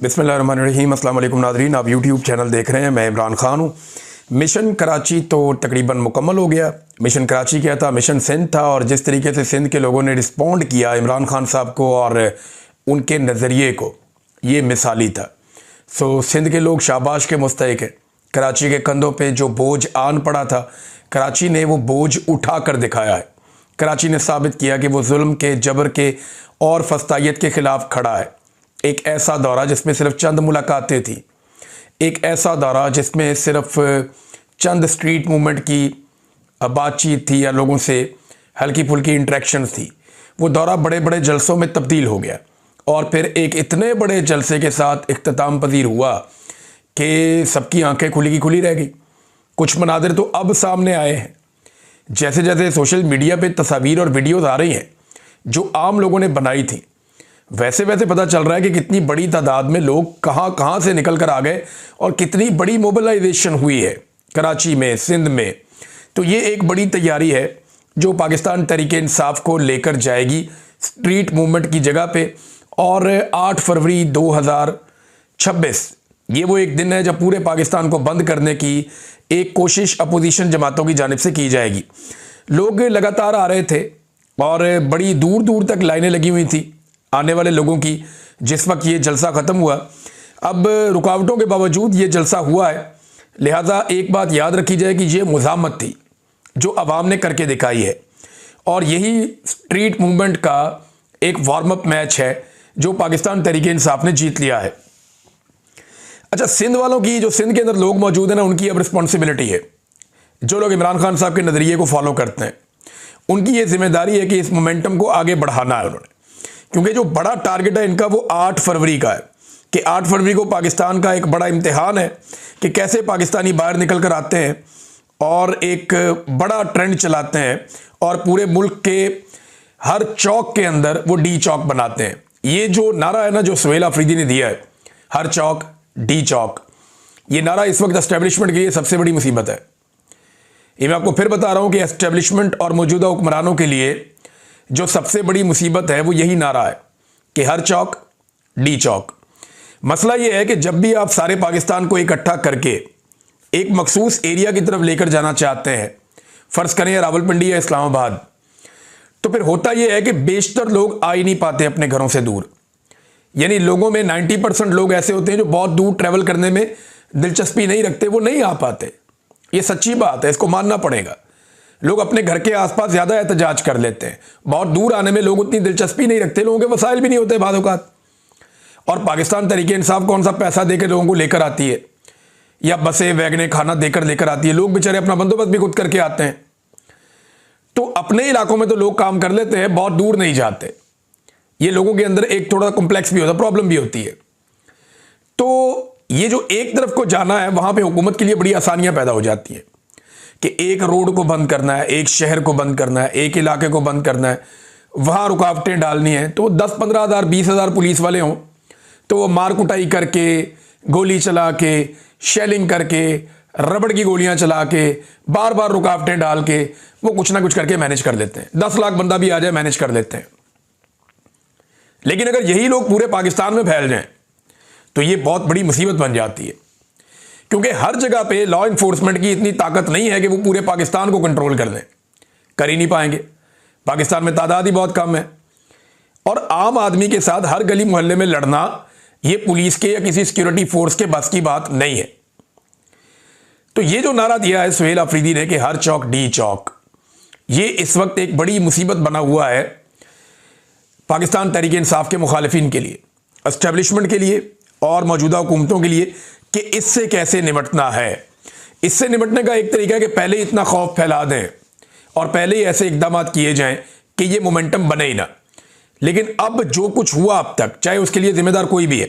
बिस्मिल्लाहिर्रहमानिर्रहीम। अस्सलाम वालेकुम नाज़रीन, आप यूट्यूब चैनल देख रहे हैं। मैं इमरान खान हूँ। मिशन कराची तो तकरीबन मुकम्मल हो गया। मिशन कराची क्या था, मिशन सिंध था। और जिस तरीके से सिंध के लोगों ने रिस्पॉन्ड किया इमरान खान साहब को और उनके नज़रिए को, ये मिसाली था। सो सिंध के लोग शाबाश के मुस्तहिक हैं। कराची के कंधों पे जो बोझ आन पड़ा था, कराची ने वो बोझ उठा कर दिखाया है। कराची ने साबित किया कि वो जुल्म के, जबर के और फस्तायत के ख़िलाफ़ खड़ा है। एक ऐसा दौरा जिसमें सिर्फ चंद मुलाकातें थी, एक ऐसा दौरा जिसमें सिर्फ चंद स्ट्रीट मूवमेंट की बातचीत थी या लोगों से हल्की फुल्की इंटरेक्शंस थी, वो दौरा बड़े बड़े जलसों में तब्दील हो गया। और फिर एक इतने बड़े जलसे के साथ इख्तिताम पजीर हुआ कि सबकी आंखें खुली की खुली रह गई। कुछ मनादिर तो अब सामने आए हैं। जैसे जैसे सोशल मीडिया पे तस्वीर और वीडियोज़ आ रही हैं जो आम लोगों ने बनाई थी, वैसे वैसे पता चल रहा है कि कितनी बड़ी तादाद में लोग कहाँ कहाँ से निकल कर आ गए और कितनी बड़ी मोबिलाइजेशन हुई है कराची में, सिंध में। तो ये एक बड़ी तैयारी है जो पाकिस्तान तहरीक इंसाफ को लेकर जाएगी स्ट्रीट मूवमेंट की जगह पे। और 8 फरवरी 2026 ये वो एक दिन है जब पूरे पाकिस्तान को बंद करने की एक कोशिश अपोजिशन जमातों की जानिब से की जाएगी। लोग लगातार आ रहे थे और बड़ी दूर दूर तक लाइनें लगी हुई थी आने वाले लोगों की जिस वक्त ये जलसा ख़त्म हुआ। अब रुकावटों के बावजूद ये जलसा हुआ है, लिहाजा एक बात याद रखी जाए कि ये मुज़ाहमत थी जो अवाम ने करके दिखाई है। और यही स्ट्रीट मूवमेंट का एक वार्म अप मैच है जो पाकिस्तान तहरीक इंसाफ ने जीत लिया है। अच्छा, सिंध वालों की, जो सिंध के अंदर लोग मौजूद हैं ना, उनकी अब रिस्पॉन्सिबिलिटी है। जो लोग इमरान खान साहब के नज़रिए को फॉलो करते हैं, उनकी ये जिम्मेदारी है कि इस मोमेंटम को आगे बढ़ाना है उन्होंने। क्योंकि जो बड़ा टारगेट है इनका वो 8 फरवरी का है कि 8 फरवरी को पाकिस्तान का एक बड़ा इम्तिहान है कि कैसे पाकिस्तानी बाहर निकल कर आते हैं और एक बड़ा ट्रेंड चलाते हैं और पूरे मुल्क के हर चौक के अंदर वो डी चौक बनाते हैं। ये जो नारा है ना जो सुहेल अफरीदी ने दिया है, हर चौक डी चौक, ये नारा इस वक्त एस्टेब्लिशमेंट के लिए सबसे बड़ी मुसीबत है। ये मैं आपको फिर बता रहा हूँ कि एस्टेब्लिशमेंट और मौजूदा हुक्मरानों के लिए जो सबसे बड़ी मुसीबत है वो यही नारा है कि हर चौक डी चौक। मसला ये है कि जब भी आप सारे पाकिस्तान को इकट्ठा करके एक मखसूस एरिया की तरफ लेकर जाना चाहते हैं, फ़र्ज़ करें रावलपिंडी या इस्लामाबाद, तो फिर होता यह है कि बेशतर लोग आ ही नहीं पाते अपने घरों से दूर। यानी लोगों में 90% लोग ऐसे होते हैं जो बहुत दूर ट्रैवल करने में दिलचस्पी नहीं रखते, वो नहीं आ पाते। ये सच्ची बात है, इसको मानना पड़ेगा। लोग अपने घर के आसपास ज़्यादा एहतजाज कर लेते हैं, बहुत दूर आने में लोग उतनी दिलचस्पी नहीं रखते, लोगों के वसाइल भी नहीं होते बाद औक़ात। और पाकिस्तान तहरीक इंसाफ कौन सा पैसा देकर लोगों को लेकर आती है या बसें वैगनें खाना देकर लेकर आती है। लोग बेचारे अपना बंदोबस्त भी खुद करके आते हैं। तो अपने इलाकों में तो लोग काम कर लेते हैं, बहुत दूर नहीं जाते। ये लोगों के अंदर एक थोड़ा कॉम्प्लेक्स भी होता है, प्रॉब्लम भी होती है। तो ये जो एक तरफ को जाना है, वहां पर हुकूमत के लिए बड़ी आसानियां पैदा हो जाती हैं कि एक रोड को बंद करना है, एक शहर को बंद करना है, एक इलाके को बंद करना है, वहाँ रुकावटें डालनी है। तो 10-15 हज़ार 20 हज़ार पुलिस वाले हों तो वो मार कुटाई करके, गोली चला के, शेलिंग करके, रबड़ की गोलियां चला के, बार बार रुकावटें डाल के वो कुछ ना कुछ करके मैनेज कर लेते हैं। 10 लाख बंदा भी आ जाए मैनेज कर लेते हैं। लेकिन अगर यही लोग पूरे पाकिस्तान में फैल जाएं तो ये बहुत बड़ी मुसीबत बन जाती है, क्योंकि हर जगह पे लॉ इन्फोर्समेंट की इतनी ताकत नहीं है कि वो पूरे पाकिस्तान को कंट्रोल कर लें। कर ही नहीं पाएंगे। पाकिस्तान में तादाद ही बहुत कम है और आम आदमी के साथ हर गली मोहल्ले में लड़ना ये पुलिस के या किसी सिक्योरिटी फोर्स के बस की बात नहीं है। तो ये जो नारा दिया है सुहेल अफरीदी ने कि हर चौक डी चौक, ये इस वक्त एक बड़ी मुसीबत बना हुआ है पाकिस्तान तहरीक इंसाफ के मुखालिफिन के लिए, एस्टेब्लिशमेंट के लिए और मौजूदा हुकूमतों के लिए कि इससे कैसे निपटना है। इससे निपटने का एक तरीका है कि पहले इतना खौफ फैला दें और पहले ही ऐसे इकदाम किए जाएं कि ये मोमेंटम बने ही ना। लेकिन अब जो कुछ हुआ अब तक, चाहे उसके लिए जिम्मेदार कोई भी है,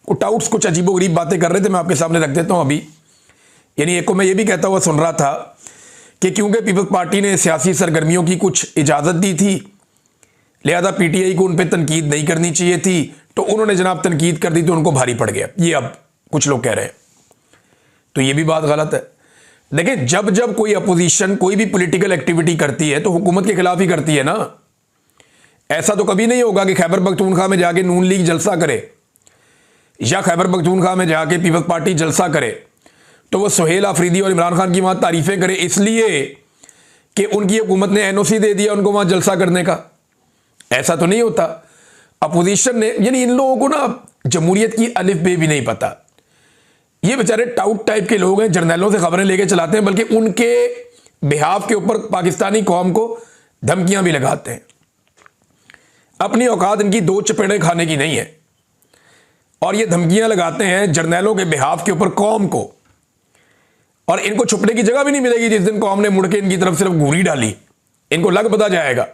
कुछ टाउट्स कुछ अजीबोगरीब बातें कर रहे थे, मैं आपके सामने रख देता हूं अभी। यानी एक को मैं ये भी कहता हुआ सुन रहा था कि क्योंकि पीपल्स पार्टी ने सियासी सरगर्मियों की कुछ इजाज़त दी थी, लिहाजा पीटीआई को उन पर तनकीद नहीं करनी चाहिए थी, तो उन्होंने जनाब तनकीद कर दी तो उनको भारी पड़ गया। ये अब कुछ लोग कह रहे हैं, तो ये भी बात गलत है। देखिए, जब जब कोई अपोजिशन कोई भी पॉलिटिकल एक्टिविटी करती है तो हुकूमत के खिलाफ ही करती है ना। ऐसा तो कभी नहीं होगा कि खैबर पख्तूनख्वा में जाके नून लीग जलसा करे या खैबर पख्तूनख्वा में जाके पीपल्स पार्टी जलसा करे तो वो सुहेल आफरीदी और इमरान खान की वहाँ तारीफ़ें करे इसलिए कि उनकी हुकूमत ने एनओसी दे दिया उनको वहाँ जलसा करने का। ऐसा तो नहीं होता। अपोजिशन ने, यानी इन लोगों को ना जमहूरियत की अलिफ बे भी नहीं पता। ये बेचारे टाउट टाइप के लोग हैं, जर्नैलों से खबरें लेके चलाते हैं, बल्कि उनके बिहाफ के ऊपर पाकिस्तानी कौम को धमकियां भी लगाते हैं। अपनी औकात इनकी दो चपेड़े खाने की नहीं है और ये धमकियां लगाते हैं जर्नैलों के बिहाफ के ऊपर कौम को, और इनको छुपने की जगह भी नहीं मिलेगी। जिस दिन कौम ने मुड़ के इनकी तरफ सिर्फ घूरी डाली, इनको लग पता जाएगा,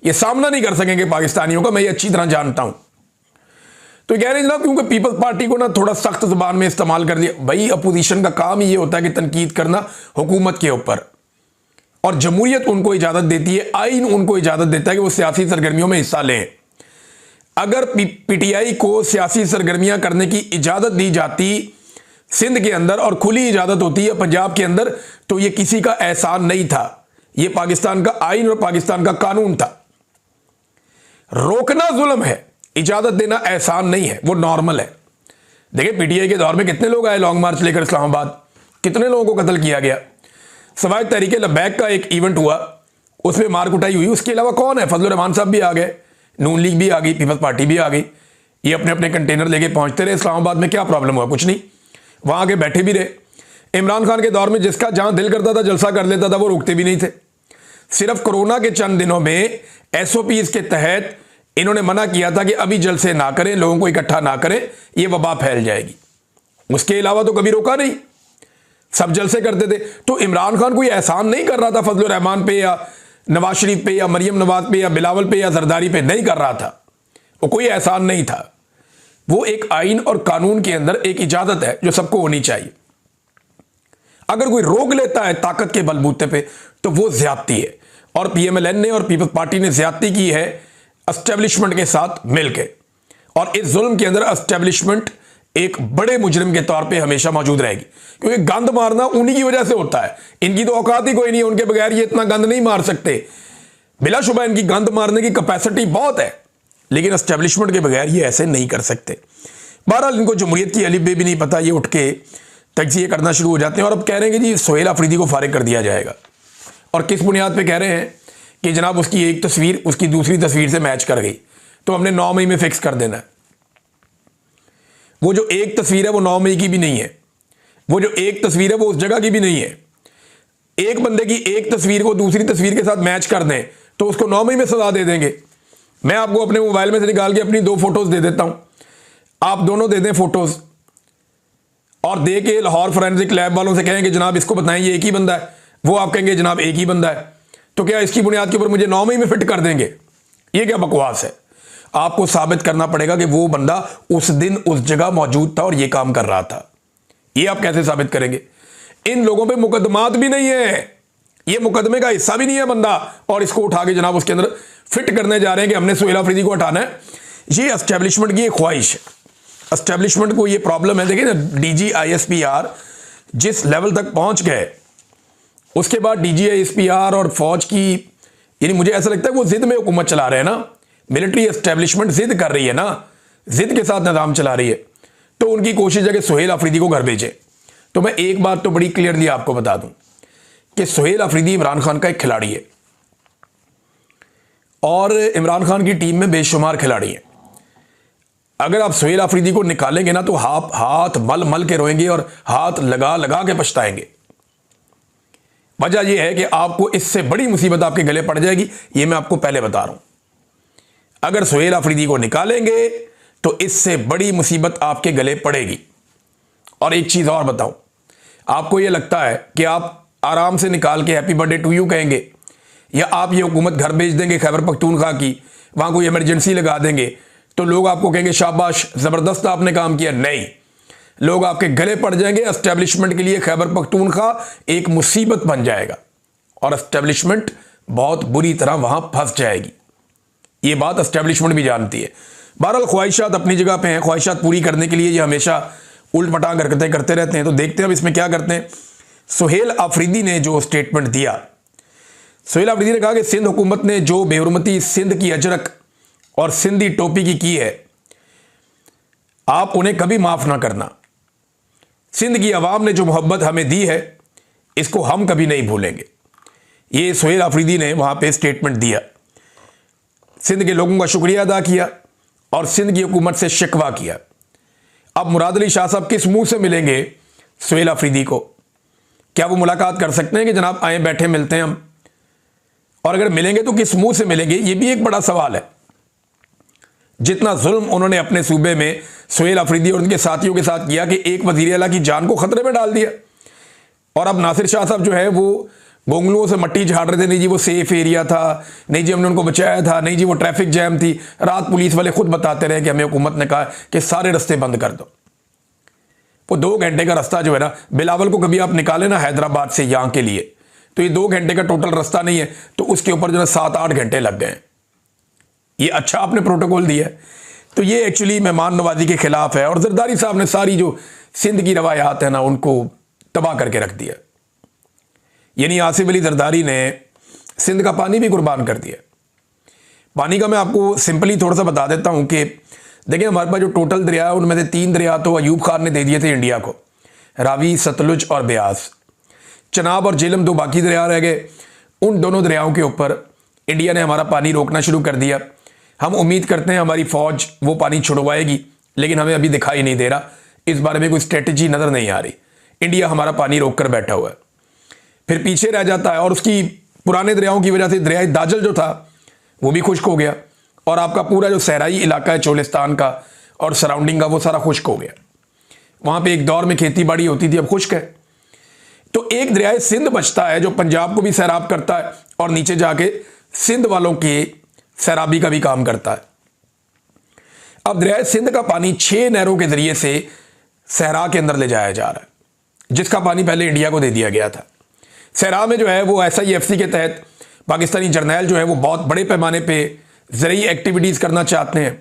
ये सामना नहीं कर सकेंगे पाकिस्तानियों का, मैं ये अच्छी तरह जानता हूं। तो कह रहे हैं जनाब क्योंकि पीपल्स पार्टी को ना थोड़ा सख्त जुबान में इस्तेमाल कर दिया। भाई अपोजिशन का काम ही ये होता है कि तनकीद करना हुकूमत के ऊपर, और जमहूरियत उनको इजाजत देती है, आइन उनको इजाजत देता है कि वो सियासी सरगर्मियों में हिस्सा लें। अगर पीटीआई को सियासी सरगर्मियां करने की इजाजत दी जाती सिंध के अंदर और खुली इजाजत होती है पंजाब के अंदर, तो ये किसी का एहसान नहीं था, ये पाकिस्तान का आइन और पाकिस्तान का कानून था। रोकना जुल्म है, इजाजत देना एहसान नहीं है, वो नॉर्मल है। देखिए पीटीआई के दौर में कितने लोग आए लॉन्ग मार्च लेकर इस्लामाबाद, कितने लोगों को कत्ल किया गया। सवाए तहरीक लब्बैक का एक इवेंट हुआ, उसमें मार कुटाई हुई, उसके अलावा कौन है? फजलुर रहमान साहब भी आ गए, नून लीग भी आ गई, पीपल्स पार्टी भी आ गई। ये अपने अपने कंटेनर लेके पहुंचते रहे इस्लामाबाद में, क्या प्रॉब्लम हुआ? कुछ नहीं, वहां आके बैठे भी रहे। इमरान खान के दौर में जिसका जहां दिल करता था जलसा कर लेता था, वो रुकते भी नहीं थे। सिर्फ कोरोना के चंद दिनों में एसओपीज के तहत इन्होंने मना किया था कि अभी जलसे ना करें, लोगों को इकट्ठा ना करें, ये वबा फैल जाएगी। उसके अलावा तो कभी रोका नहीं, सब जलसे करते थे। तो इमरान खान कोई एहसान नहीं कर रहा था फजलुर रहमान पे या नवाज शरीफ पे या मरियम नवाज पे या बिलावल पे या जरदारी पे, नहीं कर रहा था। वो कोई एहसान नहीं था, वो एक आइन और कानून के अंदर एक इजाजत है जो सबको होनी चाहिए। अगर कोई रोक लेता है ताकत के बलबूते पे तो वो ज्यादती है, और पीएमएलएन ने और पीपल्स पार्टी ने ज्यादती की है एस्टेब्लिशमेंट के साथ मिलकर। और इस जुल्म के अंदर एस्टेब्लिशमेंट एक बड़े मुजरिम के तौर पे हमेशा मौजूद रहेगी, क्योंकि गंद मारना उन्हीं की वजह से होता है। इनकी तो औकात ही कोई नहीं है, उनके बगैर ये इतना गंद नहीं मार सकते। बिलाशुबा इनकी गंद मारने की कैपेसिटी बहुत है, लेकिन एस्टेब्लिशमेंट के बगैर ये ऐसे नहीं कर सकते। बहरहाल इनको जमहूरियत की अलिफ बे भी नहीं पता, ये उठ के तजिए करना शुरू हो जाते हैं और अब कह रहे हैं कि जी सुहेल आफरीदी को फारिग कर दिया जाएगा। और किस बुनियाद पे कह रहे हैं कि जनाब उसकी एक तस्वीर उसकी दूसरी तस्वीर से मैच कर गई, तो हमने 9 मई में फिक्स कर देना है। वो जो एक तस्वीर है वो 9 मई की भी नहीं है, वो जो एक तस्वीर है वो उस जगह की भी नहीं है। एक बंदे की एक तस्वीर को दूसरी तस्वीर के साथ मैच कर दें तो उसको 9 मई में सजा दे देंगे। मैं आपको अपने मोबाइल में से निकाल के अपनी 2 फोटोज दे देता हूं, आप दोनों दे दें फोटोज, और दे के लाहौर फोरेंसिक लैब वालों से कहें कि जनाब इसको बताएं ये एक ही बंदा है, वो आप कहेंगे जनाब एक ही बंदा है, तो क्या इसकी बुनियाद के ऊपर मुझे 9 मई में फिट कर देंगे? ये क्या बकवास है? आपको साबित करना पड़ेगा कि वो बंदा उस दिन उस जगह मौजूद था और ये काम कर रहा था। ये आप कैसे साबित करेंगे? इन लोगों पे मुकदमात भी नहीं है, ये मुकदमे का हिस्सा भी नहीं है बंदा, और इसको उठा के जनाब उसके अंदर फिट करने जा रहे हैं कि हमने सुहेल आफरीदी को हटाना है। ये एस्टेब्लिशमेंट की एक ख्वाहिश है, एस्टेब्लिशमेंट को ये प्रॉब्लम है। देखिए ना, डीजी ISPR जिस लेवल तक पहुंच गए, उसके बाद डीजी ISPR और फौज की, यानी मुझे ऐसा लगता है वो जिद में हुकूमत चला रहे हैं ना। मिलिट्री एस्टेब्लिशमेंट जिद कर रही है ना, जिद के साथ निज़ाम चला रही है, तो उनकी कोशिश है कि सुहेल आफरीदी को घर भेजे। तो मैं एक बात तो बड़ी क्लियरली आपको बता दूं कि सुहेल आफरीदी इमरान खान का एक खिलाड़ी है, और इमरान खान की टीम में बेशुमार खिलाड़ी हैं। अगर आप सुहेल आफरीदी को निकालेंगे ना तो हाथ मल मल के रोएंगे और हाथ लगा लगा के पछताएंगे। वजह यह है कि आपको इससे बड़ी मुसीबत आपके गले पड़ जाएगी, यह मैं आपको पहले बता रहा हूं। अगर सुहेल आफरीदी को निकालेंगे तो इससे बड़ी मुसीबत आपके गले पड़ेगी। और एक चीज और बताऊं, आपको यह लगता है कि आप आराम से निकाल के हैप्पी बर्थडे टू यू कहेंगे, या आप ये हुकूमत घर भेज देंगे खैबर पख्तूनख्वा की, वहां कोई इमरजेंसी लगा देंगे, तो लोग आपको कहेंगे शाबाश जबरदस्त आपने काम किया? नहीं, लोग आपके गले पड़ जाएंगे। एस्टेब्लिशमेंट के लिए खैबर पख्तूनख्वा एक मुसीबत बन जाएगा और एस्टेब्लिशमेंट बहुत बुरी तरह वहां फंस जाएगी। ये बात एस्टेब्लिशमेंट भी जानती है। बहरहाल ख्वाहिशात अपनी जगह पे हैं, ख्वाहिशात पूरी करने के लिए ये हमेशा उल्ट पटांग हरकतें करते रहते हैं। तो देखते हैं अब इसमें क्या करते हैं। सुहेल आफरीदी ने जो स्टेटमेंट दिया, सुहेल आफरीदी ने कहा कि सिंध हुकूमत ने जो बेहुरमती सिंध की अजरक और सिंधी टोपी की है, आप उन्हें कभी माफ़ ना करना। सिंध की आवाम ने जो मोहब्बत हमें दी है इसको हम कभी नहीं भूलेंगे। ये सुहेल अफरीदी ने वहाँ पे स्टेटमेंट दिया, सिंध के लोगों का शुक्रिया अदा किया और सिंध की हुकूमत से शिकवा किया। अब मुराद अली शाह साहब किस मुंह से मिलेंगे सुहेल अफरीदी को? क्या वो मुलाकात कर सकते हैं कि जनाब आए बैठे मिलते हैं हम? और अगर मिलेंगे तो किस मुंह से मिलेंगे, ये भी एक बड़ा सवाल है। जितना जुल्म उन्होंने अपने सूबे में सुहेल अफरीदी और उनके साथियों के साथ किया कि एक वज़ीर आला की जान को खतरे में डाल दिया, और अब नासिर शाह साहब जो है वो गोंगलुओं से मट्टी झाड़ रहे थे, नहीं जी वो सेफ एरिया था, नहीं जी हमने उनको बचाया था, नहीं जी वो ट्रैफिक जैम थी। रात पुलिस वाले खुद बताते रहे कि हमें हुकूमत ने कहा कि सारे रास्ते बंद कर दो। वो 2 घंटे का रास्ता जो है ना, बिलावल को कभी आप निकाले ना हैदराबाद से यहाँ के लिए, तो ये 2 घंटे का टोटल रास्ता नहीं है, तो उसके ऊपर जो है 7-8 घंटे लग गए। ये अच्छा आपने प्रोटोकॉल दिया है। तो ये एक्चुअली मेहमान नवाजी के खिलाफ है, और जरदारी साहब ने सारी जो सिंध की रवायात है ना उनको तबाह करके रख दिया। यानी आसिफ अली जरदारी ने सिंध का पानी भी कुर्बान कर दिया। पानी का मैं आपको सिंपली थोड़ा सा बता देता हूं कि देखिए, हमारे पास जो टोटल दरिया है उनमें से 3 दरिया तो अयूब खान ने दे दिए थे इंडिया को, रावी, सतलुज और ब्यास। चनाब और झेलम 2 बाकी दरिया रह गए। उन दोनों दरियाओं के ऊपर इंडिया ने हमारा पानी रोकना शुरू कर दिया। हम उम्मीद करते हैं हमारी फौज वो पानी छुड़वाएगी, लेकिन हमें अभी दिखाई नहीं दे रहा, इस बारे में कोई स्ट्रेटजी नज़र नहीं आ रही। इंडिया हमारा पानी रोक कर बैठा हुआ है, फिर पीछे रह जाता है, और उसकी पुराने दरियाओं की वजह से दरियाई दाजल जो था वो भी खुश्क हो गया, और आपका पूरा जो सहराई इलाका है चोलिस्तान का और सराउंडिंग का वो सारा खुश्क हो गया। वहाँ पे एक दौर में खेती बाड़ी होती थी, अब खुश्क है। तो एक दरियाए सिंध बचता है जो पंजाब को भी सैराब करता है और नीचे जाके सिंध वालों के सैराबी का भी काम करता है। अब दरियाए सिंध का पानी 6 नहरों के जरिए से सहरा के अंदर ले जाया जा रहा है, जिसका पानी पहले इंडिया को दे दिया गया था। सहरा में जो है वो SIFC के तहत पाकिस्तानी जर्नैल जो है वो बहुत बड़े पैमाने पे ज़रूरी एक्टिविटीज़ करना चाहते हैं।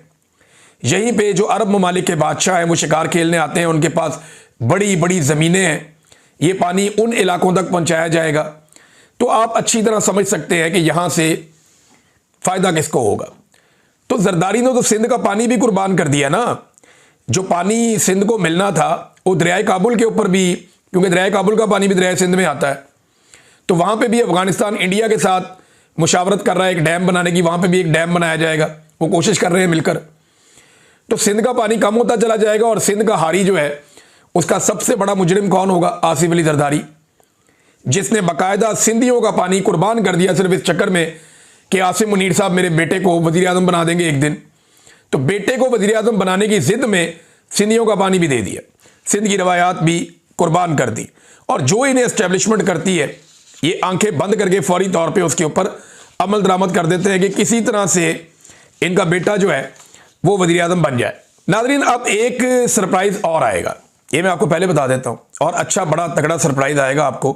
यहीं पे जो अरब ममालिक के बादशाह हैं वो शिकार खेलने आते हैं, उनके पास बड़ी बड़ी ज़मीनें हैं, ये पानी उन इलाकों तक पहुंचाया जाएगा। तो आप अच्छी तरह समझ सकते हैं कि यहाँ से फ़ायदा किसको होगा। तो जरदारी ने तो सिंध का पानी भी कुर्बान कर दिया ना। जो पानी सिंध को मिलना था वो दरियाए काबुल के ऊपर भी, क्योंकि दरियाए काबुल का पानी भी दरियाए सिंध में आता है, तो वहाँ पे भी अफगानिस्तान इंडिया के साथ मुशावरत कर रहा है एक डैम बनाने की, वहाँ पे भी एक डैम बनाया जाएगा, वो कोशिश कर रहे हैं मिलकर। तो सिंध का पानी कम होता चला जाएगा, और सिंध का हारी जो है उसका सबसे बड़ा मुजरिम कौन होगा? आसिफ अली जरदारी, जिसने बाकायदा सिंधियों का पानी कुर्बान कर दिया सिर्फ इस चक्कर में कि आसिम मुनीर साहब मेरे बेटे को वज़ीर आज़म बना देंगे एक दिन। तो बेटे को वज़ीर आज़म बनाने की जिद में सिंधियों का पानी भी दे दिया, सिंध की रवायात भी कुर्बान कर दी, और जो इन्हें एस्टेब्लिशमेंट करती है ये आंखें बंद करके फौरी तौर पे उसके ऊपर अमल दरामद कर देते हैं कि किसी तरह से इनका बेटा जो है वो वज़ीर आज़म बन जाए। नाज़रीन, अब एक सरप्राइज़ और आएगा, ये मैं आपको पहले बता देता हूँ, और अच्छा बड़ा तगड़ा सरप्राइज़ आएगा आपको।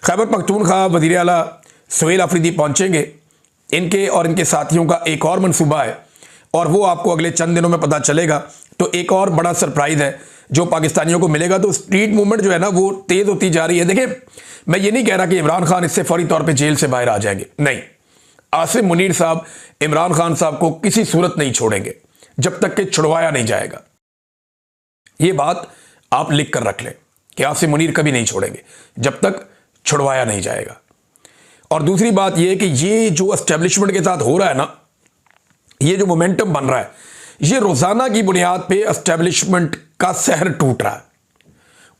खैबर पख्तूनख्वा वज़ीर आला सुहेल अफरीदी पहुँचेंगे, इनके और इनके साथियों का एक और मनसूबा है, और वो आपको अगले चंद दिनों में पता चलेगा। तो एक और बड़ा सरप्राइज़ है जो पाकिस्तानियों को मिलेगा। तो स्ट्रीट मूवमेंट जो है ना वो तेज़ होती जा रही है। देखिए, मैं ये नहीं कह रहा कि इमरान खान इससे फौरी तौर पे जेल से बाहर आ जाएंगे, नहीं। आसिम मुनीर साहब इमरान खान साहब को किसी सूरत नहीं छोड़ेंगे जब तक कि छुड़वाया नहीं जाएगा। ये बात आप लिख कर रख लें कि आसिम मुनीर कभी नहीं छोड़ेंगे जब तक छुड़वाया नहीं जाएगा। और दूसरी बात यह कि ये जो एस्टेब्लिशमेंट के साथ हो रहा है ना, ये जो मोमेंटम बन रहा है, ये रोजाना की बुनियाद पे एस्टेब्लिशमेंट का सहर टूट रहा है,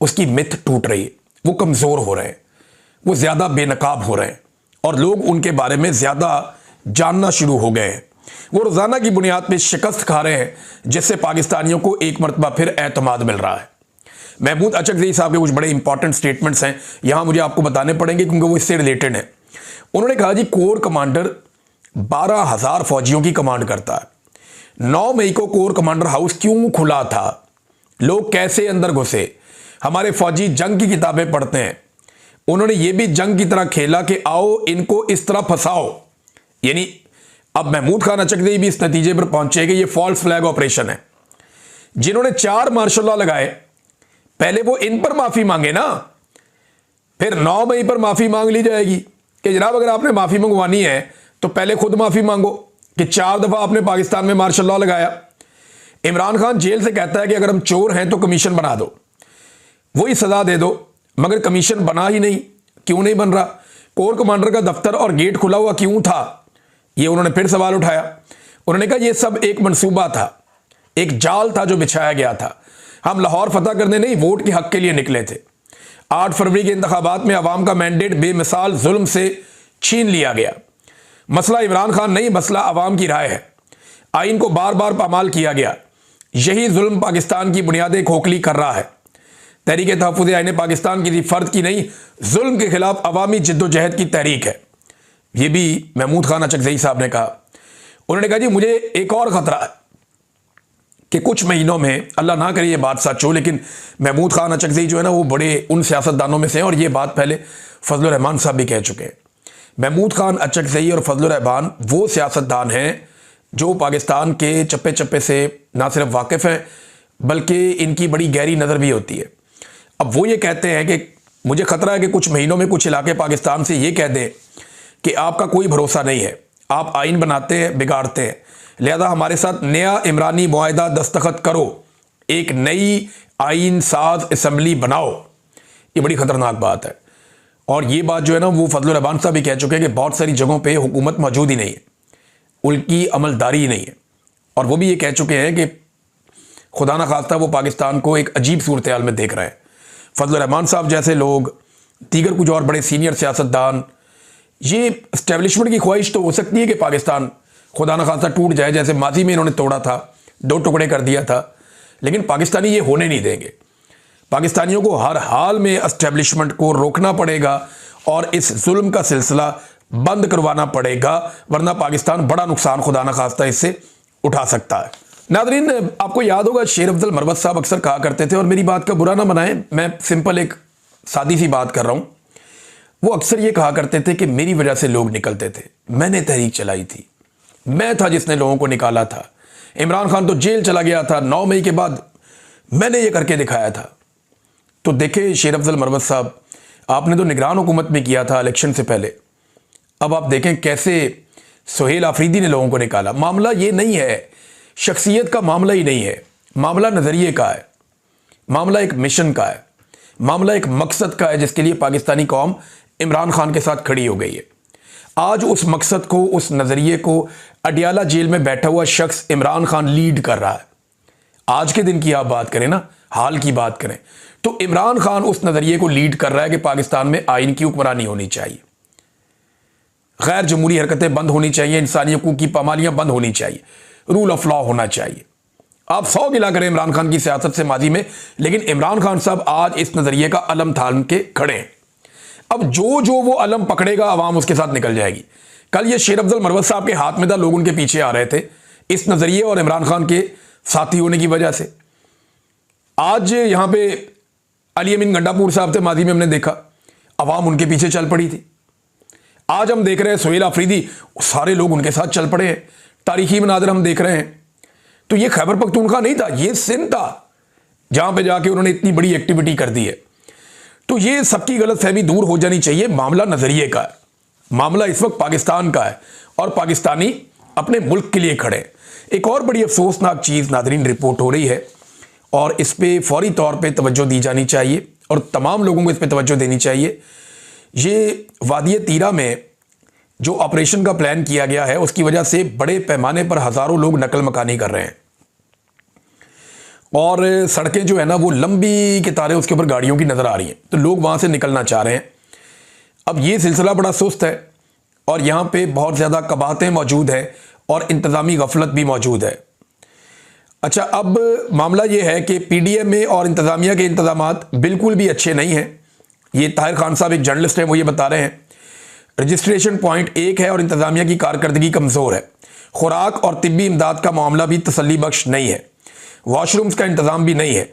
उसकी मिथ टूट रही है, वो कमजोर हो रहे हैं, वो ज्यादा बेनकाब हो रहे हैं, और लोग उनके बारे में ज्यादा जानना शुरू हो गए हैं। वो रोजाना की बुनियाद पे शिकस्त खा रहे हैं, जिससे पाकिस्तानियों को एक मरतबा फिर एतमाद मिल रहा है। महमूद अचकज़ई साहब के कुछ बड़े इंपॉर्टेंट स्टेटमेंट्स हैं, यहां मुझे आपको बताने पड़ेंगे क्योंकि वो इससे रिलेटेड है। उन्होंने कहा जी कोर कमांडर 12,000 फौजियों की कमांड करता है। 9 मई को कोर कमांडर हाउस क्यों खुला था, लोग कैसे अंदर घुसे, हमारे फौजी जंग की किताबें पढ़ते हैं। उन्होंने ये भी जंग की तरह खेला कि आओ इनको इस तरह फंसाओ। यानी अब महमूद खान अचकज़ई भी इस नतीजे पर पहुंचे कि ये फॉल्स फ्लैग ऑपरेशन है। जिन्होंने 4 मार्शल लॉ लगाए, पहले वो इन पर माफी मांगे ना, फिर 9 मई पर माफी मांग ली जाएगी कि जनाब अगर आपने माफी मंगवानी है तो पहले खुद माफी मांगो कि 4 दफा आपने पाकिस्तान में मार्शल लॉ लगाया। इमरान खान जेल से कहता है कि अगर हम चोर हैं तो कमीशन बना दो, वही सजा दे दो, मगर कमीशन बना ही नहीं। क्यों नहीं बन रहा? कोर कमांडर का दफ्तर और गेट खुला हुआ क्यों था? ये उन्होंने फिर सवाल उठाया। उन्होंने कहा यह सब एक मंसूबा था, एक जाल था जो बिछाया गया था। हम लाहौर फतह करने नहीं, वोट के हक के लिए निकले थे। 8 फरवरी के इंतखाबात में अवाम का मैंडेट बेमिसाल जुल्म से छीन लिया गया। मसला इमरान खान नहीं, मसला अवाम की राय है। आइन को बार बार पामाल किया गया। यही जुल्म पाकिस्तान की बुनियादें खोखली कर रहा है। तहरीक तहफ़्फ़ुज़ आइन पाकिस्तान किसी फर्द की नहीं, जुल्म के खिलाफ अवामी जिद्दोजहद की तहरीक है। यह भी महमूद खान अचकज़ई साहब ने कहा। उन्होंने कहा जी मुझे एक और ख़तरा है कि कुछ महीनों में, अल्लाह ना करे ये बात सच हो, लेकिन महमूद खान अचकज़ई जो है ना वो बड़े उन सियासतदानों में से हैं, और ये बात पहले फजलुर रहमान साहब भी कह चुके हैं। महमूद खान अचकज़ई और फजलुर रहमान वो सियासतदान हैं जो पाकिस्तान के चप्पे चप्पे से ना सिर्फ वाकिफ़ हैं बल्कि इनकी बड़ी गहरी नज़र भी होती है। अब वो ये कहते हैं कि मुझे ख़तरा है कि कुछ महीनों में कुछ इलाके पाकिस्तान से ये कह दें कि आपका कोई भरोसा नहीं है, आप आइन बनाते हैं, बिगाड़ते हैं, लिहाजा हमारे साथ नया इमरानी मुआहदा दस्तखत करो, एक नई आइन साज असम्बली बनाओ। ये बड़ी ख़तरनाक बात है। और ये बात जो है ना वो फजलुर रहमान साहब भी कह चुके हैं कि बहुत सारी जगहों पे हुकूमत मौजूद ही नहीं है, उनकी अमलदारी ही नहीं है। और वो भी ये कह चुके हैं कि खुदा न खास्ता वो पाकिस्तान को एक अजीब सूरत हाल में देख रहे हैं। फजलुर रहमान साहब जैसे लोग, दीगर कुछ और बड़े सीनियर सियासतदान, ये इस्टेब्लिशमेंट की ख्वाहिश तो हो सकती है कि पाकिस्तान खुदा न खास्ता टूट जाए, जैसे माजी में इन्होंने तोड़ा था, 2 टुकड़े कर दिया था, लेकिन पाकिस्तानी ये होने नहीं देंगे। पाकिस्तानियों को हर हाल में इस्टेब्लिशमेंट को रोकना पड़ेगा और इस जुल्म का सिलसिला बंद करवाना पड़ेगा, वरना पाकिस्तान बड़ा नुकसान खुदा न खास्ता इससे उठा सकता है। नादरीन, आपको याद होगा शेर अफजल मरवत साहब अक्सर कहा करते थे, और मेरी बात का बुरा ना बनाएं, मैं सिंपल एक सादी सी बात कर रहा हूं। वो अक्सर ये कहा करते थे कि मेरी वजह से लोग निकलते थे, मैंने तहरीक चलाई थी, मैं था जिसने लोगों को निकाला था। इमरान खान तो जेल चला गया था, 9 मई के बाद मैंने ये करके दिखाया था। तो देखे शेर अफजल मरवत साहब, आपने तो निगरान हुकूमत में किया था इलेक्शन से पहले, अब आप देखें कैसे सुहेल आफरीदी ने लोगों को निकाला। मामला ये नहीं है, शख्सियत का मामला ही नहीं है, मामला नज़रिए का है, मामला एक मिशन का है, मामला एक मकसद का है जिसके लिए पाकिस्तानी कौम इमरान खान के साथ खड़ी हो गई है। आज उस मकसद को, उस नज़रिए को अडियाला जेल में बैठा हुआ शख्स इमरान खान लीड कर रहा है। आज के दिन की आप बात करें ना, हाल की बात करें, तो इमरान खान उस नज़रिए को लीड कर रहा है कि पाकिस्तान में आइन की हुक्मरानी होनी चाहिए, गैर जमहूरी हरकतें बंद होनी चाहिए, इंसानी हकूक़ की पामालियाँ बंद होनी चाहिए, रूल ऑफ लॉ होना चाहिए। आप 100 गिला करें इमरान खान की सियासत से माजी में, लेकिन इमरान खान साहब आज इस नज़रिए का अलम थाम के खड़े हैं। अब जो वो अलम पकड़ेगा अवाम उसके साथ निकल जाएगी। कल ये शेर अफजल मरवत साहब के हाथ में था, लोग उनके पीछे आ रहे थे इस नज़रिए और इमरान खान के साथी होने की वजह से। आज यहां पे अली अमीन गंडापुर साहब थे, माजी में हमने देखा अवाम उनके पीछे चल पड़ी थी। आज हम देख रहे हैं सुहेल आफरीदी, सारे लोग उनके साथ चल पड़े हैं, तारीखी मनाज़र हम देख रहे हैं। तो ये खैबर पख्तूनख्वा नहीं था, ये सिंध था जहां पे जाके उन्होंने इतनी बड़ी एक्टिविटी कर दी है। तो ये सबकी गलतफहमी दूर हो जानी चाहिए। मामला नज़रिए का है, मामला इस वक्त पाकिस्तान का है और पाकिस्तानी अपने मुल्क के लिए खड़े हैं। एक और बड़ी अफसोसनाक चीज़ नादरीन रिपोर्ट हो रही है और इस पर फौरी तौर पे तवज्जो दी जानी चाहिए और तमाम लोगों को इस पर तवज्जो देनी चाहिए। ये वादी तीरा में जो ऑपरेशन का प्लान किया गया है उसकी वजह से बड़े पैमाने पर हज़ारों लोग नकल मकानी कर रहे हैं और सड़कें जो है ना वो लंबी कितारें उसके ऊपर गाड़ियों की नज़र आ रही हैं, तो लोग वहाँ से निकलना चाह रहे हैं। अब ये सिलसिला बड़ा सुस्त है और यहाँ पे बहुत ज़्यादा कबाहतें मौजूद हैं और इंतज़ामी गफलत भी मौजूद है। अच्छा, अब मामला ये है कि PDM और इंतज़ामिया के इंतज़ामात बिल्कुल भी अच्छे नहीं हैं। ये ताहिर खान साहब एक जर्नलिस्ट हैं, वो ये बता रहे हैं रजिस्ट्रेशन पॉइंट 1 है और इंतज़ामिया की कारकर्दगी कमज़ोर है। खुराक और तिब्बी इमदाद का मामला भी तसल्ली बख्श नहीं है। वॉशरूम्स का इंतज़ाम भी नहीं है।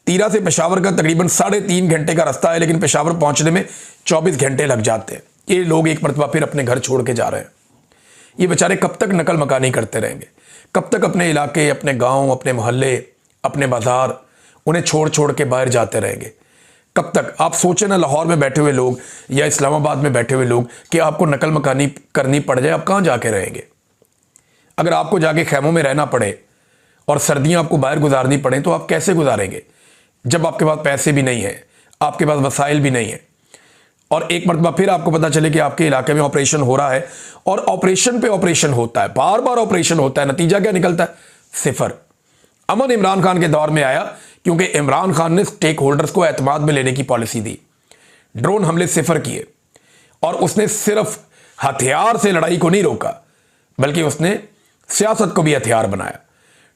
तीरा से पेशावर का तकरीबन 3.5 घंटे का रास्ता है, लेकिन पेशावर पहुंचने में 24 घंटे लग जाते हैं। ये लोग एक मरतबा फिर अपने घर छोड़ के जा रहे हैं। ये बेचारे कब तक नकल मकानी करते रहेंगे? कब तक अपने इलाके, अपने गाँव, अपने मोहल्ले, अपने बाज़ार उन्हें छोड़ छोड़ के बाहर जाते रहेंगे? कब तक? आप सोचें ना, लाहौर में बैठे हुए लोग या इस्लामाबाद में बैठे हुए लोग कि आपको नकल मकानी करनी पड़ जाए, आप कहाँ जाके रहेंगे? अगर आपको जाके खैमों में रहना पड़े और सर्दियां आपको बाहर गुजारनी पड़े तो आप कैसे गुजारेंगे जब आपके पास पैसे भी नहीं है, आपके पास वसाइल भी नहीं है। और एक मरतबा फिर आपको पता चले कि आपके इलाके में ऑपरेशन हो रहा है और ऑपरेशन पे ऑपरेशन होता है, बार बार ऑपरेशन होता है, नतीजा क्या निकलता है? सिफर। अमन इमरान खान के दौर में आया क्योंकि इमरान खान ने स्टेक होल्डर्स को एतमाद में लेने की पॉलिसी दी, ड्रोन हमले सिफर किए और उसने सिर्फ हथियार से लड़ाई को नहीं रोका बल्कि उसने सियासत को भी हथियार बनाया।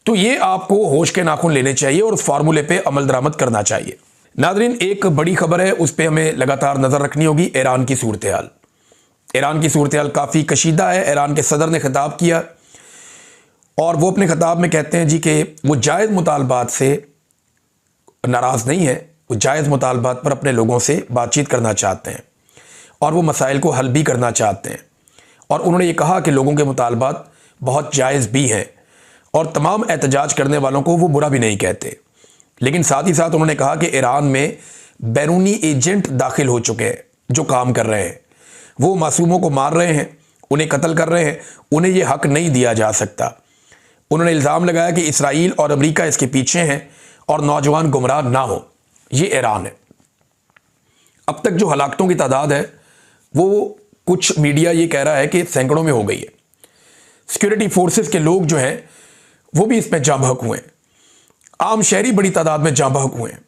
तो ये आपको होश के नाखून लेने चाहिए और उस फार्मूले पे अमल दरामद करना चाहिए। नादरीन, एक बड़ी खबर है, उस पर हमें लगातार नजर रखनी होगी। ईरान की सूरत हाल, ईरान की सूरत हाल काफ़ी कशीदा है। ईरान के सदर ने खिताब किया और वो अपने खिताब में कहते हैं जी कि वो जायज़ मुतालबात से नाराज़ नहीं है, वो जायज़ मुतालबात पर अपने लोगों से बातचीत करना चाहते हैं और वो मसाइल को हल भी करना चाहते हैं। और उन्होंने ये कहा कि लोगों के मुतालबात बहुत जायज़ भी हैं और तमाम एहतजाज करने वालों को वो बुरा भी नहीं कहते। लेकिन साथ ही साथ उन्होंने कहा कि ईरान में बैरूनी एजेंट दाखिल हो चुके हैं जो काम कर रहे हैं, वो मासूमों को मार रहे हैं, उन्हें कत्ल कर रहे हैं, उन्हें ये हक नहीं दिया जा सकता। उन्होंने इल्ज़ाम लगाया कि इसराइल और अमेरिका इसके पीछे हैं और नौजवान गुमराह ना हो। ये ईरान है। अब तक जो हलाकतों की तादाद है वो कुछ मीडिया ये कह रहा है कि सैकड़ों में हो गई है। सिक्योरिटी फोर्सेस के लोग जो हैं वो भी इसमें जाँ बहक हुए हैं, आम शहरी बड़ी तादाद में जाँ बहक हुए हैं।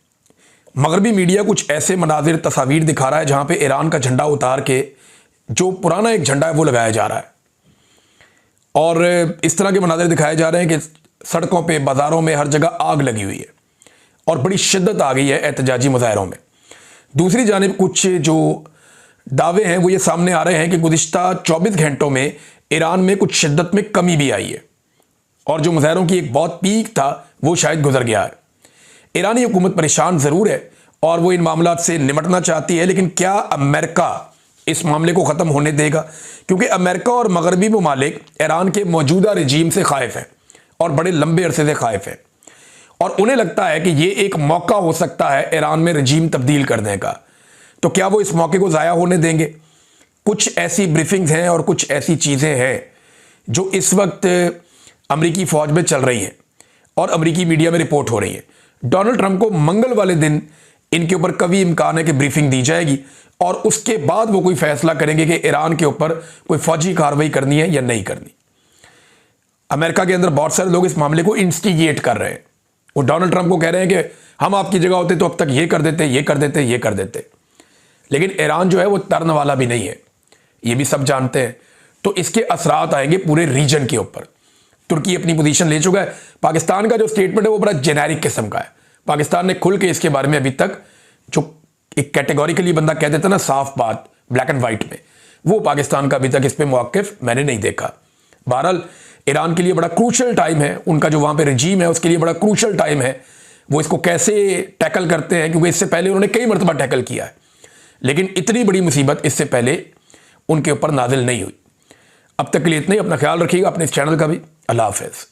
मगरबी मीडिया कुछ ऐसे मनाजिर तस्वीर दिखा रहा है जहाँ पे ईरान का झंडा उतार के जो पुराना एक झंडा है वो लगाया जा रहा है और इस तरह के मनाजिर दिखाए जा रहे हैं कि सड़कों पे, बाज़ारों में, हर जगह आग लगी हुई है और बड़ी शिद्दत आ गई है एहतजाजी मुजाहरों में। दूसरी जानिब कुछ जो दावे हैं वो ये सामने आ रहे हैं कि गुज़िश्ता 24 घंटों में ईरान में कुछ शिद्दत में कमी भी आई है और जो मुजाहरों की एक बहुत पीक था वो शायद गुजर गया है। ईरानी हुकूमत परेशान ज़रूर है और वो इन मामलों से निपटना चाहती है, लेकिन क्या अमेरिका इस मामले को ख़त्म होने देगा? क्योंकि अमेरिका और मगरबी ममालिक ईरान के मौजूदा रजीम से खाइफ हैं और बड़े लंबे अरसे से खाइफ हैं और उन्हें लगता है कि ये एक मौका हो सकता है ईरान में रजीम तब्दील करने का। तो क्या वो इस मौके को ज़ाया होने देंगे? कुछ ऐसी ब्रीफिंग्स हैं और कुछ ऐसी चीज़ें हैं जो इस वक्त अमेरिकी फ़ौज में चल रही हैं और अमेरिकी मीडिया में रिपोर्ट हो रही है। डोनाल्ड ट्रंप को मंगल वाले दिन इनके ऊपर कभी इम्कान है कि ब्रीफिंग दी जाएगी और उसके बाद वो कोई फैसला करेंगे कि ईरान के ऊपर कोई फौजी कार्रवाई करनी है या नहीं करनी। अमेरिका के अंदर बहुत सारे लोग इस मामले को इंस्टिगेट कर रहे हैं। वो डोनाल्ड ट्रंप को कह रहे हैं कि हम आपकी जगह होते तो अब तक ये कर देते, ये कर देते, ये कर देते। लेकिन ईरान जो है वो तरन वाला भी नहीं है, ये भी सब जानते हैं। तो इसके असरात आएंगे पूरे रीजन के ऊपर। तुर्की अपनी पोजीशन ले चुका है। पाकिस्तान का जो स्टेटमेंट है वो बड़ा जेनेरिक किस्म का है। पाकिस्तान ने खुल के इसके बारे में अभी तक जो एक कैटेगोरिकली बंदा कह देता ना, साफ बात ब्लैक एंड वाइट में, वो पाकिस्तान का अभी तक इस पर मौक़िफ़ मैंने नहीं देखा। बहरहाल ईरान के लिए बड़ा क्रूशल टाइम है, उनका जो वहाँ पे रजीम है उसके लिए बड़ा क्रूशल टाइम है। वो इसको कैसे टैकल करते हैं, क्योंकि इससे पहले उन्होंने कई मरतबा टैकल किया है, लेकिन इतनी बड़ी मुसीबत इससे पहले उनके ऊपर नाजिल नहीं हुई। अब तक के लिए इतना ही। अपना ख्याल रखिएगा, अपने इस चैनल का भी। अल्लाह हाफ़िज़।